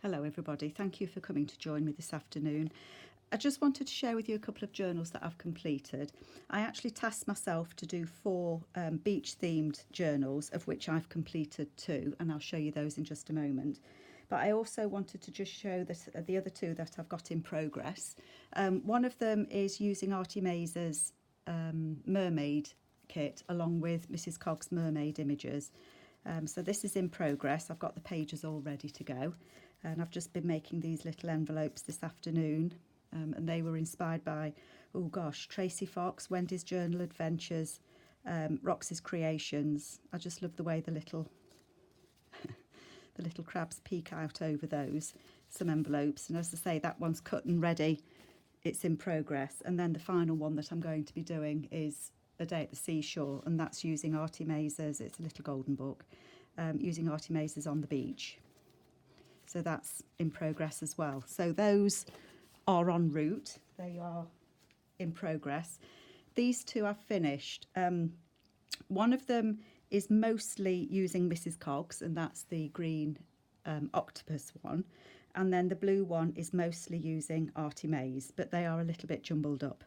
Hello everybody, thank you for coming to join me this afternoon. I just wanted to share with you a couple of journals that I've completed. I actually tasked myself to do 4 beach themed journals, of which I've completed 2, and I'll show you those in just a moment. But I also wanted to just show that the other 2 that I've got in progress. One of them is using Artymaze's mermaid kit along with Mrs. Cogs' mermaid images. So this is in progress. I've got the pages all ready to go, and I've just been making these little envelopes this afternoon, and they were inspired by, oh gosh, Tracy Fox, Wendy's Journal Adventures, Roxy's Creations. I just love the way the little the little crabs peek out over those, some envelopes. And as I say, that one's cut and ready. It's in progress. And then the final one that I'm going to be doing is A Day at the Seashore, and that's using Artymaze's, it's a little golden book, using Artymaze's On the Beach. So that's in progress as well. So those are en route, they are in progress. These 2 I've finished. One of them is mostly using Mrs. Cogs, and that's the green octopus one. And then the blue one is mostly using Artymaze, but they are a little bit jumbled up.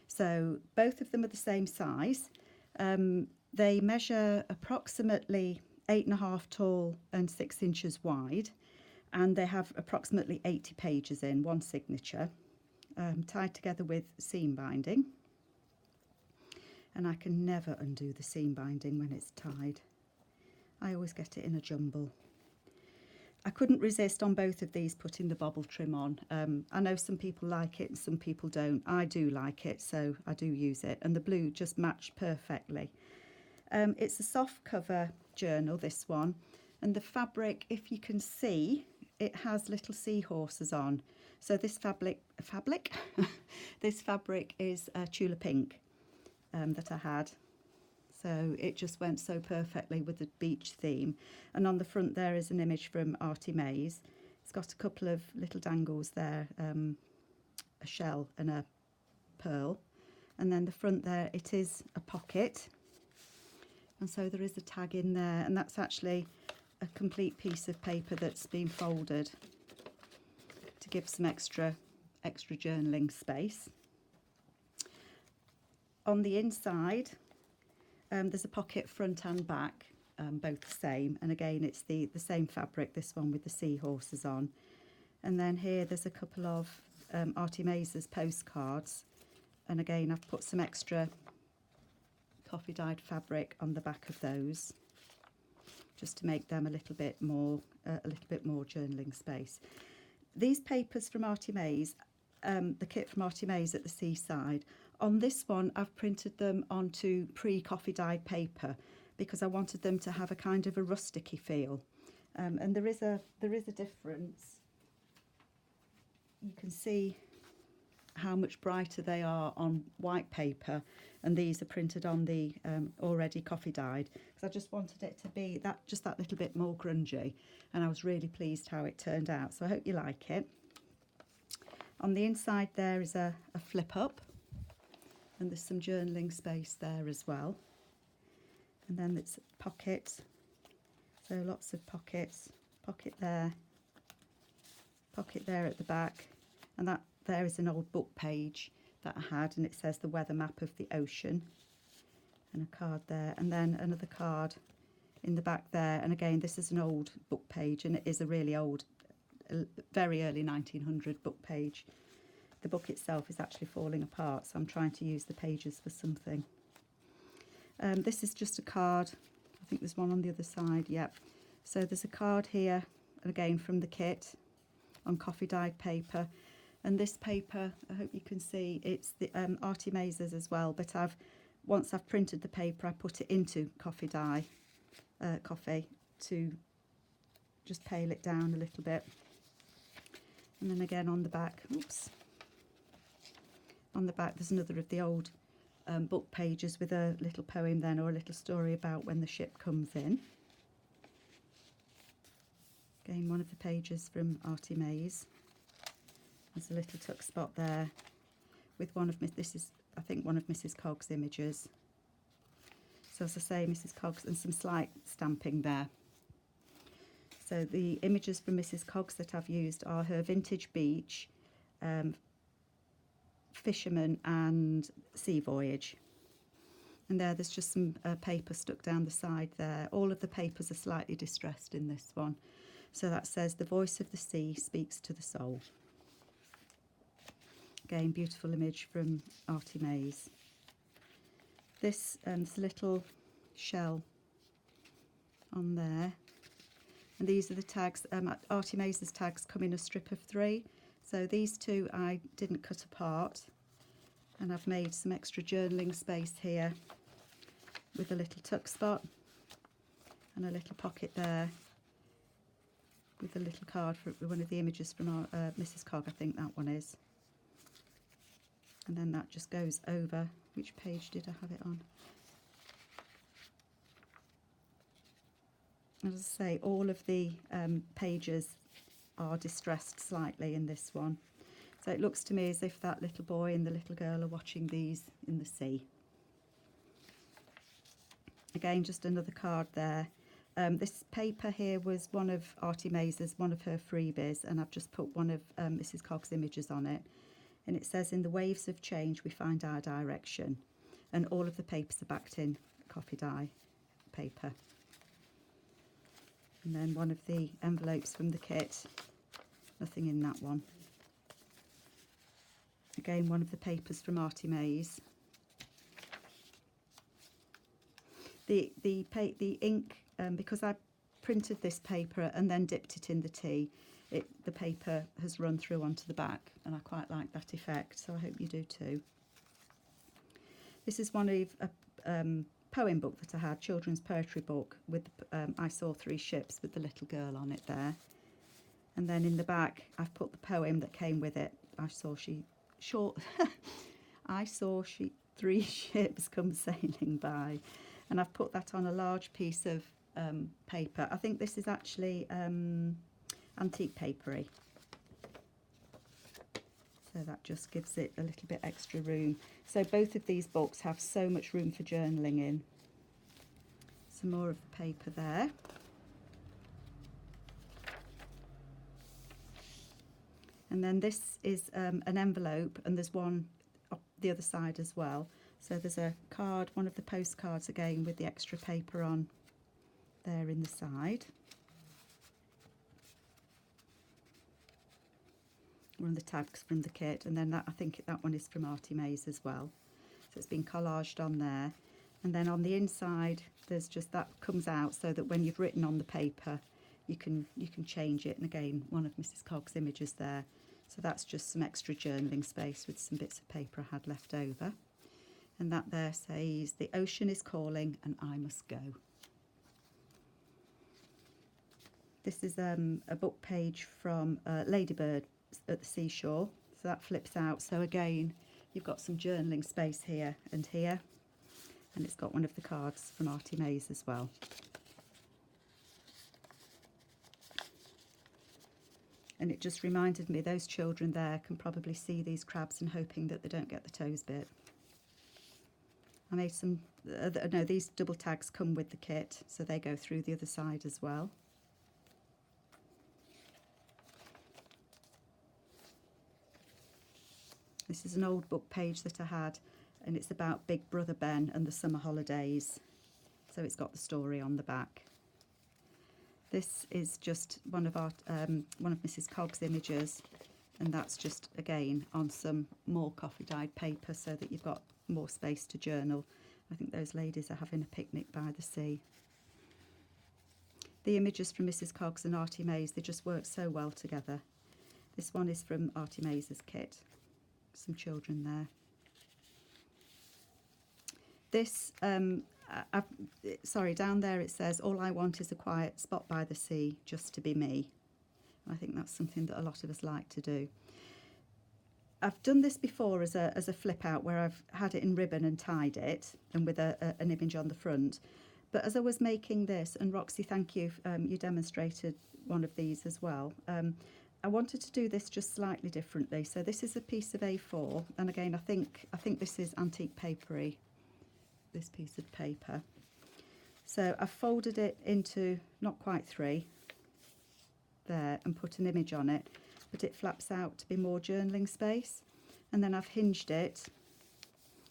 So both of them are the same size. They measure approximately 8.5 tall and 6 inches wide, and they have approximately 80 pages in, one signature, tied together with seam binding. And I can never undo the seam binding when it's tied. I always get it in a jumble. I couldn't resist on both of these putting the bobble trim on. I know some people like it and some people don't. I do like it, so I do use it. And the blue just matched perfectly. It's a soft cover journal, this one. And the fabric, if you can see, it has little seahorses on. So this this fabric is Tula Pink that I had. So it just went so perfectly with the beach theme. And on the front there is an image from Artymaze. It's got a couple of little dangles there, a shell and a pearl. And then the front there, it is a pocket. And so there is a tag in there, and that's actually a complete piece of paper that's been folded to give some extra journaling space. On the inside, there's a pocket front and back, both the same, and again it's the same fabric, this one with the seahorses on. And then here there's a couple of Artymaze's postcards, and again I've put some extra coffee dyed fabric on the back of those just to make them a little bit more journaling space. These papers from Artymaze, the kit from Artymaze at the seaside, on this one I've printed them onto pre-coffee dyed paper because I wanted them to have a kind of a rusticy feel, and there is a difference. You can see how much brighter they are on white paper, and these are printed on the already coffee dyed, because I just wanted it to be that little bit more grungy, and I was really pleased how it turned out, so I hope you like it. On the inside there is a flip up, and there's some journaling space there as well. And then it's pockets, so lots of pockets, pocket there at the back, and that there is an old book page that I had, and it says the weather map of the ocean, and a card there, and then another card in the back there. And again, this is an old book page, and it is a really old, very early 1900 book page. The book itself is actually falling apart, so I'm trying to use the pages for something. This is just a card. I think there's one on the other side, yep. So there's a card here, again from the kit, on coffee dyed paper. And this paper, I hope you can see, it's the Artymaze's as well, but once I've printed the paper, I put it into coffee dye, coffee, to just pale it down a little bit. And then again on the back, oops, on the back there's another of the old book pages with a little poem then, or a little story about when the ship comes in. Again, one of the pages from Artymaze. There's a little tuck spot there with one of this is, I think, one of Mrs. Cogs' images. So as I say, Mrs. Cogs, and some slight stamping there. So the images from Mrs. Cogs that I've used are her vintage beach, fisherman and sea voyage. And there's just some paper stuck down the side there. All of the papers are slightly distressed in this one. So that says, "The voice of the sea speaks to the soul." Again, beautiful image from Artymaze. This there's a little shell on there. And these are the tags. Artymaze's tags come in a strip of 3. So these 2 I didn't cut apart. And I've made some extra journaling space here with a little tuck spot and a little pocket there with a little card for one of the images from our, Mrs. Cog, I think that one is. And then that just goes over. Which page did I have it on? As I say, all of the pages are distressed slightly in this one. So it looks to me as if that little boy and the little girl are watching these in the sea. Again, just another card there. This paper here was one of Artymaze's, one of her freebies, and I've just put one of Mrs. Cog's images on it. And it says, "In the waves of change we find our direction." And all of the papers are backed in coffee dye paper. And then one of the envelopes from the kit, nothing in that one. Again, one of the papers from Artymaze. The ink, because I printed this paper and then dipped it in the tea, the paper has run through onto the back, and I quite like that effect, so I hope you do too. This is one of a poem book that I had, children's poetry book, with I Saw 3 Ships with the little girl on it there. And then in the back, I've put the poem that came with it. I saw 3 ships come sailing by. And I've put that on a large piece of paper. I think this is actually antique papery. So that just gives it a little bit extra room. So both of these books have so much room for journaling in. Some more of the paper there. And then this is an envelope, and there's one up the other side as well. So there's a card, one of the postcards again with the extra paper on there in the side. One of the tags from the kit, and then that, I think that one is from Artymaze as well. So it's been collaged on there. And then on the inside, there's just that comes out so that when you've written on the paper, you can change it. And again, one of Mrs. Cog's images there. So that's just some extra journaling space with some bits of paper I had left over. And that there says, "The ocean is calling and I must go." This is a book page from Ladybird at the Seashore. So that flips out. So again, you've got some journaling space here and here. And it's got one of the cards from Artymaze as well. And it just reminded me, those children there can probably see these crabs and hoping that they don't get the toes bit. I made some, no, these double tags come with the kit, so they go through the other side as well. This is an old book page that I had, and it's about Big Brother Ben and the summer holidays. So it's got the story on the back. This is just one of Mrs. Cog's images, and that's just again on some more coffee dyed paper so that you've got more space to journal. I think those ladies are having a picnic by the sea. The images from Mrs. Cogs and Artymaze, they just work so well together. This one is from Artymaze's kit. Some children there. This, sorry, down there it says, "All I want is a quiet spot by the sea, just to be me." I think that's something that a lot of us like to do. I've done this before as a flip out where I've had it in ribbon and tied it, and with an image on the front. But as I was making this, and Roxy, thank you, you demonstrated one of these as well. I wanted to do this just slightly differently. So this is a piece of A4, and again, I think this is antique papery, this piece of paper. So I've folded it into not quite 3, there and put an image on it, but it flaps out to be more journaling space. And then I've hinged it,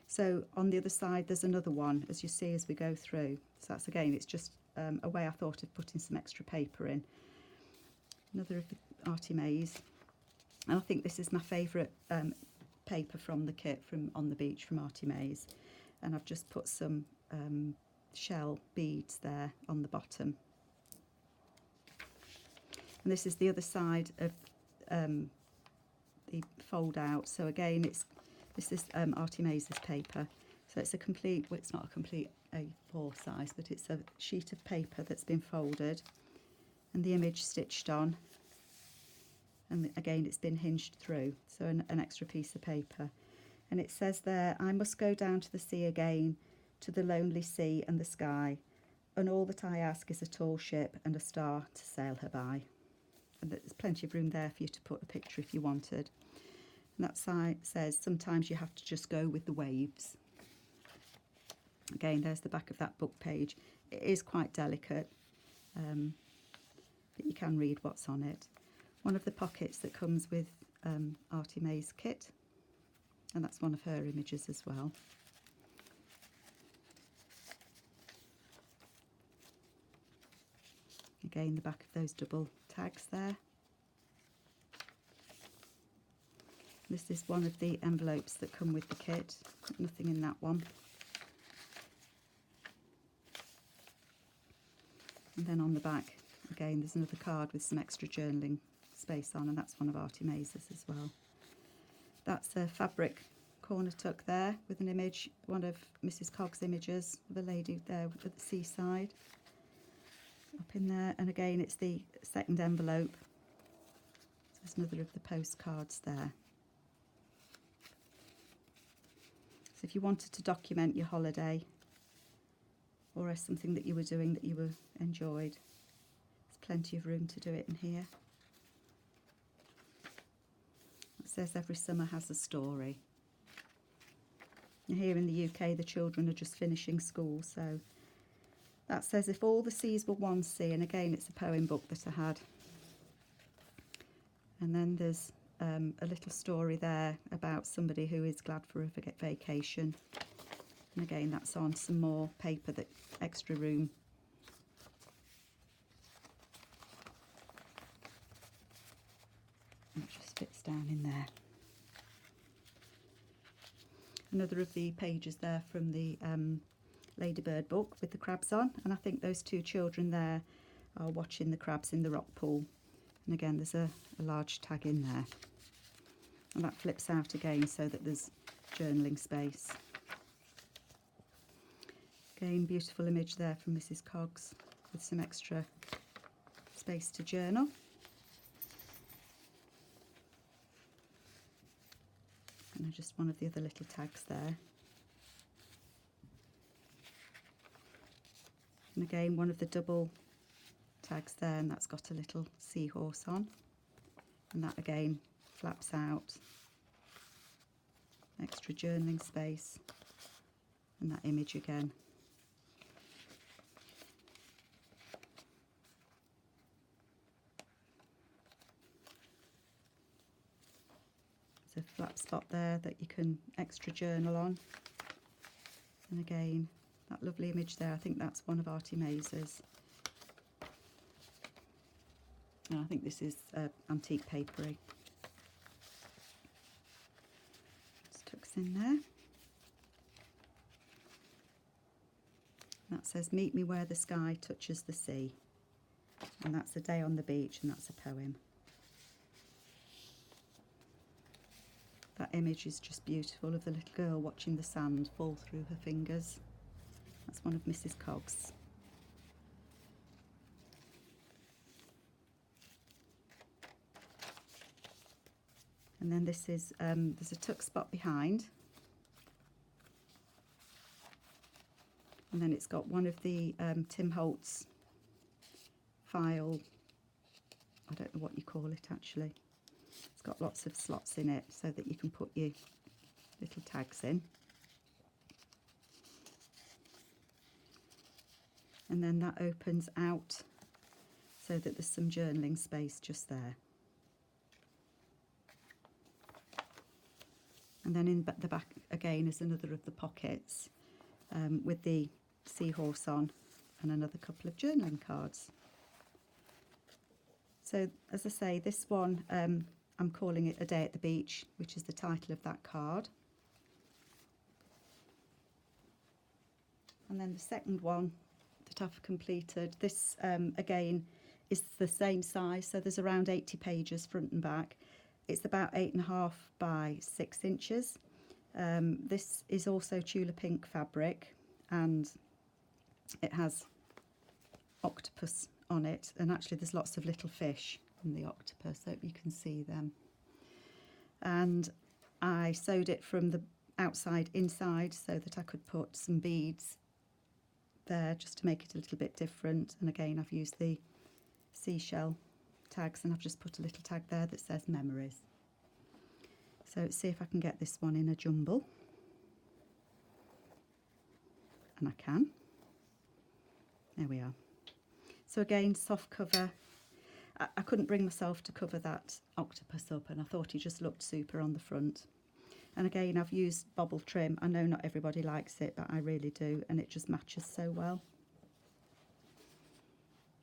so on the other side there's another one, as you see as we go through. So that's, again, it's just a way I thought of putting some extra paper in. Another of the Artymaze, and I think this is my favourite paper from the kit from On the Beach from Artymaze, and I've just put some shell beads there on the bottom. And this is the other side of the fold out. So again, this is Artymaze's paper. So it's a complete, well, it's not a complete A4 size, but it's a sheet of paper that's been folded and the image stitched on. And again, it's been hinged through, so an extra piece of paper. And it says there, I must go down to the sea again, to the lonely sea and the sky, and all that I ask is a tall ship and a star to sail her by. And there's plenty of room there for you to put a picture if you wanted. And that side says, sometimes you have to just go with the waves. Again, there's the back of that book page. It is quite delicate, but you can read what's on it. One of the pockets that comes with Artymaze kit, and that's one of her images as well. Again, the back of those double tags there. This is one of the envelopes that come with the kit. Nothing in that one. And then on the back, again, there's another card with some extra journaling space on, and that's one of Artymaze's as well. That's a fabric corner tuck there with an image, one of Mrs. Cogs' images of a lady there at the seaside. Up in there, and again, it's the second envelope. So there's another of the postcards there. So if you wanted to document your holiday or as something that you were doing that you were enjoyed, there's plenty of room to do it in here. It says every summer has a story. And here in the UK, the children are just finishing school, so that says if all the seas were one sea, and again, it's a poem book that I had. And then there's a little story there about somebody who is glad for a vacation. And again, that's on some more paper, that extra room. And it just fits down in there. Another of the pages there from the Ladybird book with the crabs on, and I think those two children there are watching the crabs in the rock pool. And again, there's a large tag in there, and that flips out again so that there's journaling space. Again, beautiful image there from Mrs. Cogs with some extra space to journal. And just one of the other little tags there. And again, one of the double tags there, and that's got a little seahorse on. And that again flaps out. Extra journaling space. And that image again. There's a flap spot there that you can extra journal on. And again, that lovely image there, I think that's one of Artymaze's. And I think this is antique papery. Just tucks in there. And that says, meet me where the sky touches the sea. And that's a day on the beach, and that's a poem. That image is just beautiful, of the little girl watching the sand fall through her fingers. That's one of Mrs. Cogs. And then this is, there's a tuck spot behind. And then it's got one of the Tim Holtz file, I don't know what you call it actually. It's got lots of slots in it so that you can put your little tags in. And then that opens out so that there's some journaling space just there. And then in the back again is another of the pockets with the seahorse on and another couple of journaling cards. So as I say, this one I'm calling it A Day at the Beach, which is the title of that card. And then the second one that I've completed, this again is the same size, so there's around 80 pages front and back. It's about 8.5 by 6 inches. This is also Tula Pink fabric, and it has octopus on it, and actually there's lots of little fish in the octopus, so you can see them. And I sewed it from the outside inside so that I could put some beads there just to make it a little bit different. And again, I've used the seashell tags, and I've just put a little tag there that says memories. So let's see if I can get this one in a jumble. And I can. There we are. So again, soft cover. I couldn't bring myself to cover that octopus up, and I thought he just looked super on the front. And again, I've used bobble trim. I know not everybody likes it, but I really do, and it just matches so well.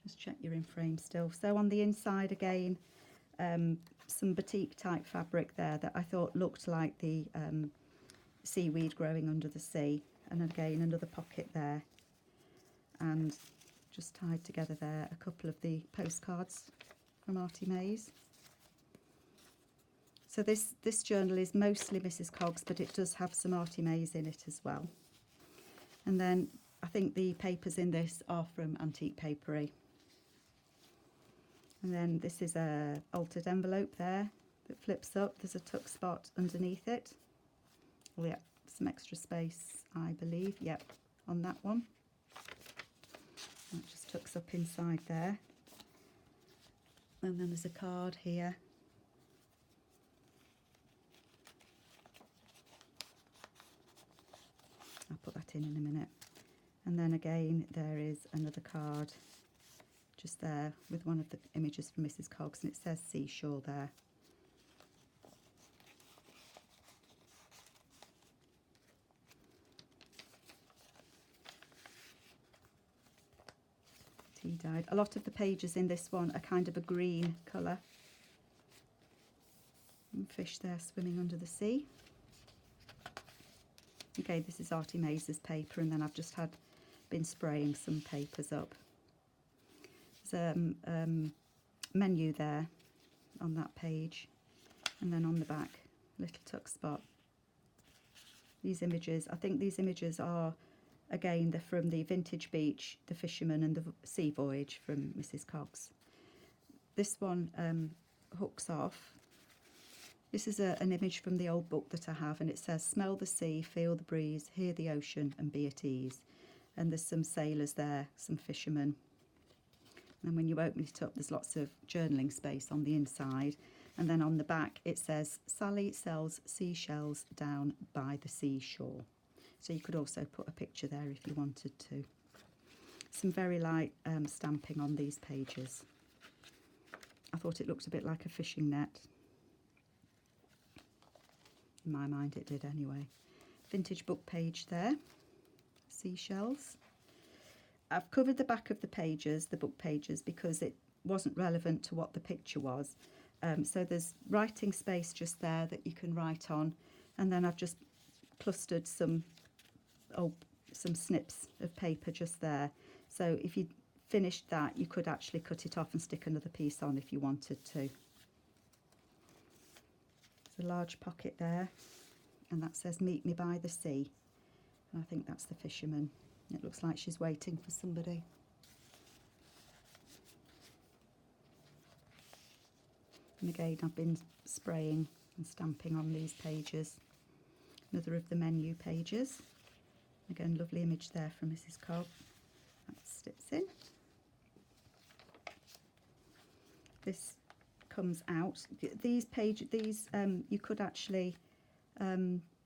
Just check you're in frame still. So on the inside again, some batik type fabric there that I thought looked like the seaweed growing under the sea. And again, another pocket there. And just tied together there a couple of the postcards from Artymaze. So this journal is mostly Mrs. Cogs, but it does have some Artymaze in it as well. And then I think the papers in this are from Antique Papery. And then this is a altered envelope there that flips up. There's a tuck spot underneath it. Oh yeah, some extra space, I believe. Yep, on that one. That just tucks up inside there. And then there's a card here. I'll put that in a minute. And then again, there is another card just there with one of the images from Mrs. Cogs, and it says seashore there. Tea dyed. A lot of the pages in this one are kind of a green colour. And fish there swimming under the sea. Okay, this is Artymaze's paper, and then I've just been spraying some papers up. There's a menu there on that page, and then on the back, little tuck spot. These images, I think these images are, again, they're from the Vintage Beach, the Fisherman, and the Sea Voyage from Mrs. Cogs. This one hooks off. This is an image from the old book that I have, and it says, smell the sea, feel the breeze, hear the ocean, and be at ease. And there's some sailors there, some fishermen. And when you open it up, there's lots of journaling space on the inside. And then on the back, it says, Sally sells seashells down by the seashore. So you could also put a picture there if you wanted to. Some very light stamping on these pages. I thought it looked a bit like a fishing net. In my mind it did anyway. Vintage book page there. Seashells. I've covered the back of the pages, the book pages, because it wasn't relevant to what the picture was. So there's writing space just there that you can write on. And then I've just clustered some snips of paper just there. So if you finished that, you could actually cut it off and stick another piece on if you wanted to. There's a large pocket there, and that says meet me by the sea. And I think that's the fisherman. It looks like she's waiting for somebody. And again, I've been spraying and stamping on these pages. Another of the menu pages. Again, lovely image there from Mrs. Cobb. That slips in. This comes out. These you could actually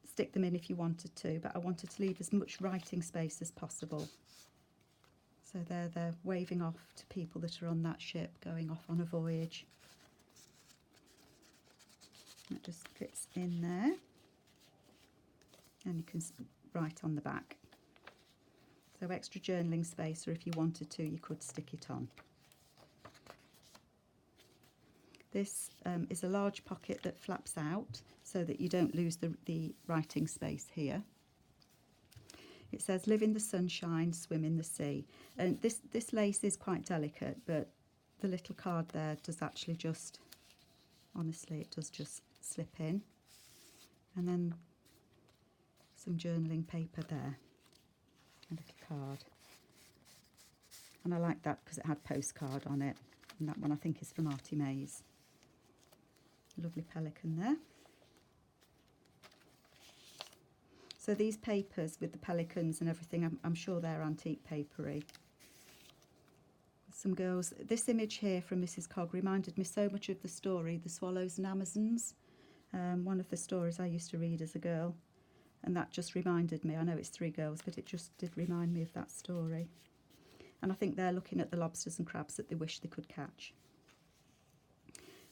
stick them in if you wanted to, but I wanted to leave as much writing space as possible. So they're waving off to people that are on that ship going off on a voyage. That just fits in there, and you can write on the back. So extra journaling space, or if you wanted to, you could stick it on. This is a large pocket that flaps out so that you don't lose the writing space here. It says, live in the sunshine, swim in the sea. And this lace is quite delicate, but the little card there does actually just, honestly, it does just slip in. And then some journaling paper there, a little card. And I like that because it had postcard on it. And that one I think is from Artymaze. Lovely pelican there. So these papers with the pelicans and everything, I'm sure they're antique papery. Some girls, this image here from Mrs. Cog reminded me so much of the story, The Swallows and Amazons. One of the stories I used to read as a girl. And that just reminded me, I know it's 3 girls, but it just did remind me of that story. And I think they're looking at the lobsters and crabs that they wish they could catch.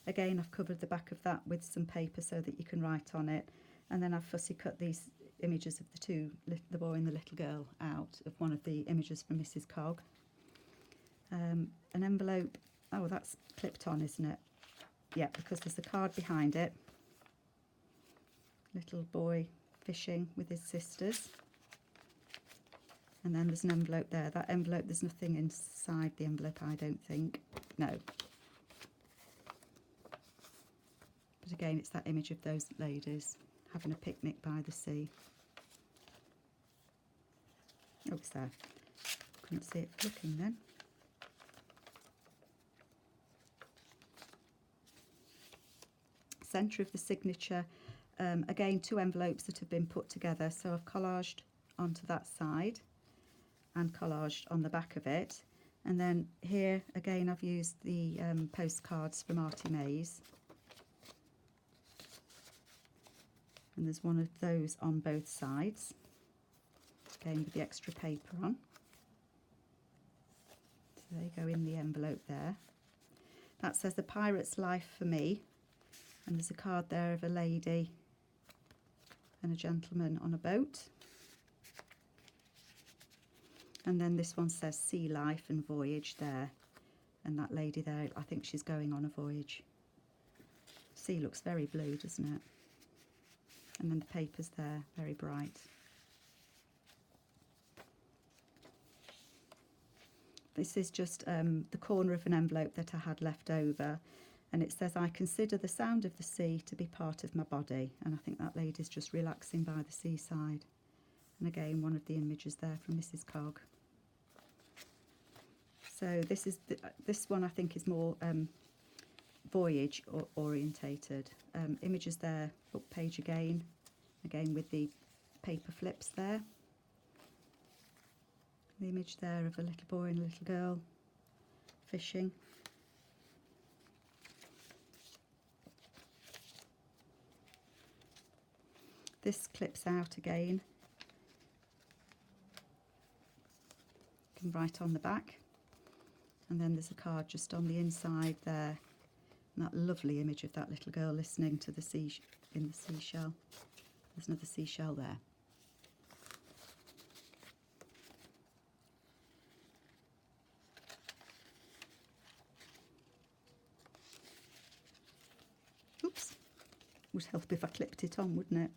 Again, I've covered the back of that with some paper so that you can write on it. And then I've fussy cut these images of the boy and the little girl out of one of the images from Mrs. Cog. An envelope, oh, that's clipped on, isn't it? Yeah, because there's a card behind it. Little boy fishing with his sisters. And then there's an envelope there. That envelope, there's nothing inside the envelope, I don't think. No. But again, it's that image of those ladies having a picnic by the sea. Oh, it's there. Couldn't see it for looking then. Centre of the signature, again 2 envelopes that have been put together, so I've collaged onto that side and collaged on the back of it, and then here again I've used the postcards from Artymaze, and there's one of those on both sides, again with the extra paper on, so they go in the envelope there. That says A Pirate's Life for Me. And there's a card there of a lady and a gentleman on a boat. And then this one says Sea Life and Voyage there. And that lady there, I think she's going on a voyage. Sea looks very blue, doesn't it? And then the paper's there, very bright. This is just the corner of an envelope that I had left over. And it says, I consider the sound of the sea to be part of my body. And I think that lady's just relaxing by the seaside. And again, one of the images there from Mrs. Cog. So this one I think is more voyage orientated. Images there, book page again with the paper flips there. The image there of a little boy and a little girl fishing. This clips out again. You can write on the back. And then there's a card just on the inside there. And that lovely image of that little girl listening to the in the seashell. There's another seashell there. Oops. Would help if I clipped it on, wouldn't it?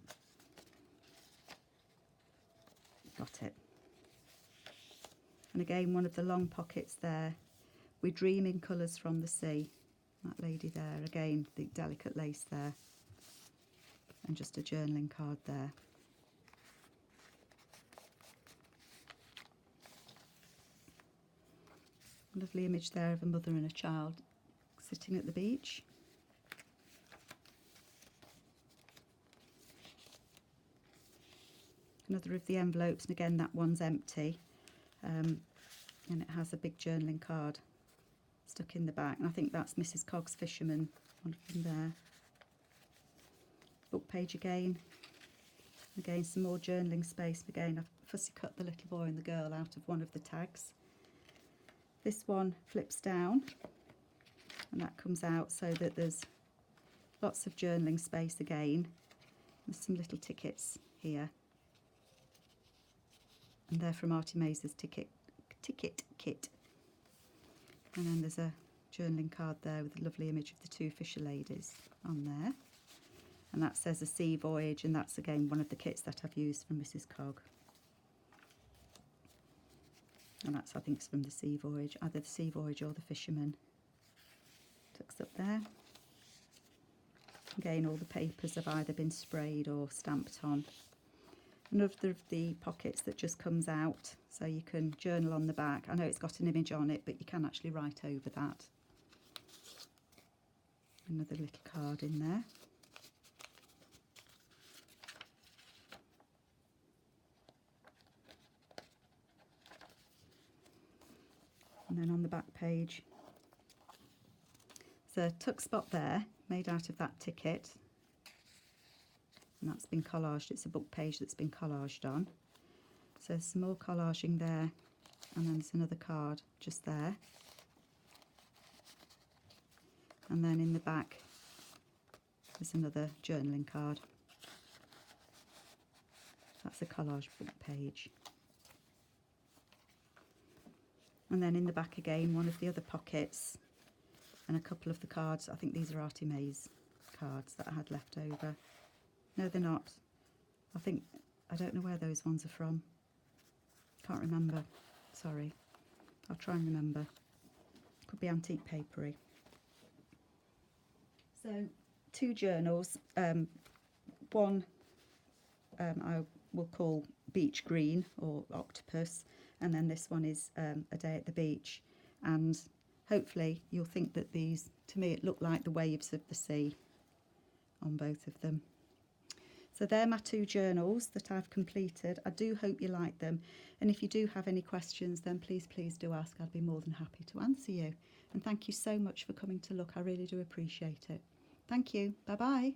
Got it. And again, one of the long pockets there. We dream in colours from the sea. That lady there, again, the delicate lace there. And just a journaling card there. Lovely image there of a mother and a child sitting at the beach. Another of the envelopes, and again that one's empty, and it has a big journaling card stuck in the back, and I think that's Mrs. Cog's Fisherman, one of them there. Book page again some more journaling space. Again, I've fussy cut the little boy and the girl out of one of the tags, This one flips down and that comes out so that there's lots of journaling space again. There's some little tickets here, and they're from Artymaze's ticket kit. And then there's a journaling card there with a lovely image of the two fisher ladies on there, and that says a sea voyage, and that's again one of the kits that I've used from Mrs. Cog. And that's, I think it's from the sea voyage, either the sea voyage or the fisherman. Tucks up there. Again, all the papers have either been sprayed or stamped on. Another of the pockets that just comes out, so you can journal on the back. I know it's got an image on it, but you can actually write over that. Another little card in there. And then on the back page, there's a tuck spot there made out of that ticket, and that's been collaged. It's a book page that's been collaged on. So there's some more collaging there, and then there's another card just there. And then in the back there's another journaling card. That's a collage book page. And then in the back again, one of the other pockets and a couple of the cards. I think these are Artymaze cards that I had left over. No, they're not. I don't know where those ones are from. Can't remember. Sorry. I'll try and remember. Could be antique papery. So, two journals. One I will call Beach Green or Octopus, and then this one is A Day at the Beach. And hopefully you'll think that these, to me, it looked like the waves of the sea on both of them. So they're my two journals that I've completed. I do hope you like them, and if you do have any questions, then please do ask. I'd be more than happy to answer you. And thank you so much for coming to look. I really do appreciate it. Thank you. Bye bye.